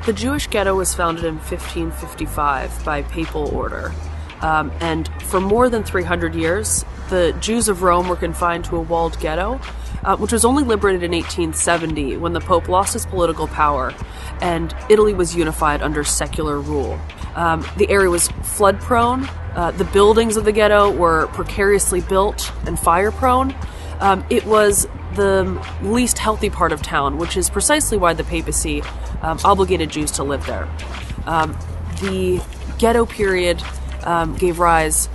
The Jewish ghetto was founded in 1555 by papal order, and for more than 300 years, the Jews of Rome were confined to a walled ghetto, which was only liberated in 1870 when the Pope lost his political power and Italy was unified under secular rule. The area was flood-prone, the buildings of the ghetto were precariously built and fire-prone. It was the least healthy part of town, which is precisely why the papacy obligated Jews to live there. The ghetto period gave rise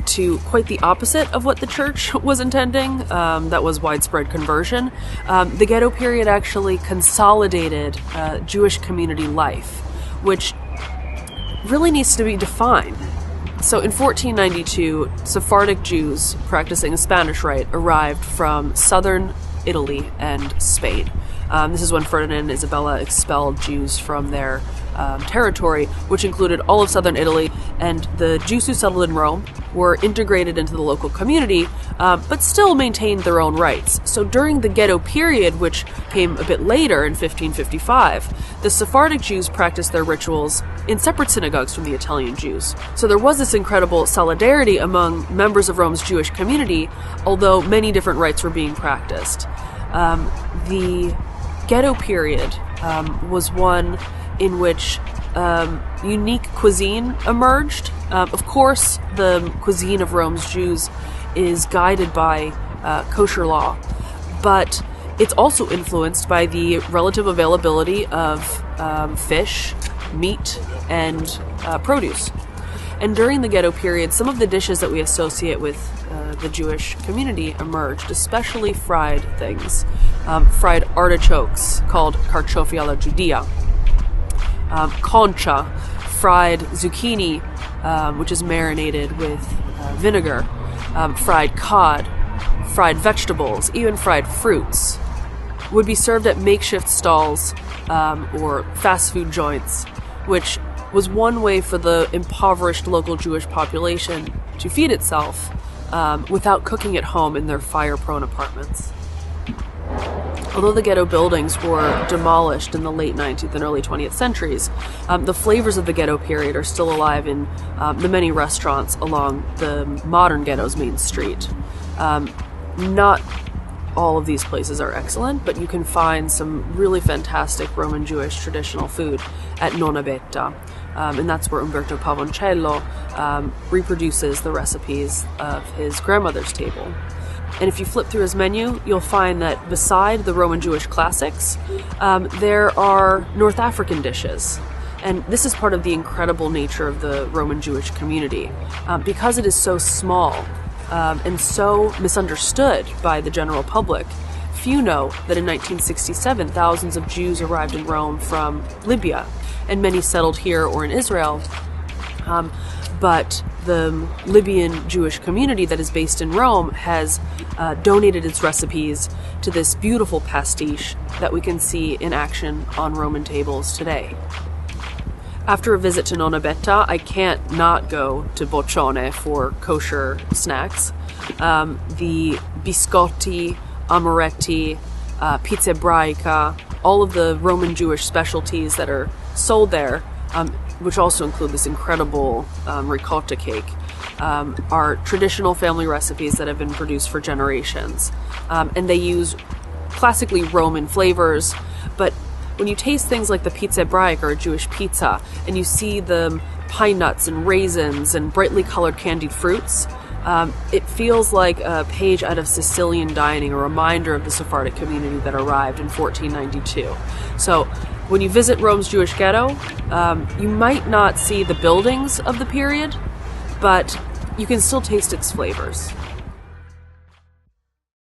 to quite the opposite of what the church was intending. That was widespread conversion. The ghetto period actually consolidated Jewish community life, which really needs to be defined. So in 1492, Sephardic Jews practicing a Spanish rite arrived from southern Italy and Spain. This is when Ferdinand and Isabella expelled Jews from their territory, which included all of southern Italy, and the Jews who settled in Rome were integrated into the local community, but still maintained their own rights. So during the Ghetto period, which came a bit later in 1555, the Sephardic Jews practiced their rituals in separate synagogues from the Italian Jews. So there was this incredible solidarity among members of Rome's Jewish community, although many different rites were being practiced. The Ghetto period was one in which unique cuisine emerged. Of course, the cuisine of Rome's Jews is guided by kosher law, but it's also influenced by the relative availability of fish, meat, and produce. And during the Ghetto period, some of the dishes that we associate with the Jewish community emerged, especially fried things. Fried artichokes, called carciofi alla giudia. Concha, fried zucchini, which is marinated with vinegar. Fried cod, fried vegetables, even fried fruits, would be served at makeshift stalls or fast food joints, which was one way for the impoverished local Jewish population to feed itself without cooking at home in their fire-prone apartments. Although the ghetto buildings were demolished in the late 19th and early 20th centuries, the flavors of the ghetto period are still alive in the many restaurants along the modern ghetto's main street. Not all of these places are excellent, but you can find some really fantastic Roman Jewish traditional food at Nonna Betta, and that's where Umberto Pavoncello reproduces the recipes of his grandmother's table. And if you flip through his menu, you'll find that beside the Roman Jewish classics, there are North African dishes. And this is part of the incredible nature of the Roman Jewish community. Because it is so small and so misunderstood by the general public, few know that in 1967, thousands of Jews arrived in Rome from Libya, and many settled here or in Israel. But the Libyan Jewish community that is based in Rome has donated its recipes to this beautiful pastiche that we can see in action on Roman tables today. After a visit to Nonna Betta, I can't not go to Boccione for kosher snacks. The biscotti, amaretti, pizza ebraica, all of the Roman Jewish specialties that are sold there, which also include this incredible ricotta cake, are traditional family recipes that have been produced for generations. And they use classically Roman flavors, but when you taste things like the pizza ebraica or a Jewish pizza, and you see the pine nuts and raisins and brightly colored candied fruits, it feels like a page out of Sicilian dining, a reminder of the Sephardic community that arrived in 1492. So when you visit Rome's Jewish ghetto, you might not see the buildings of the period, but you can still taste its flavors.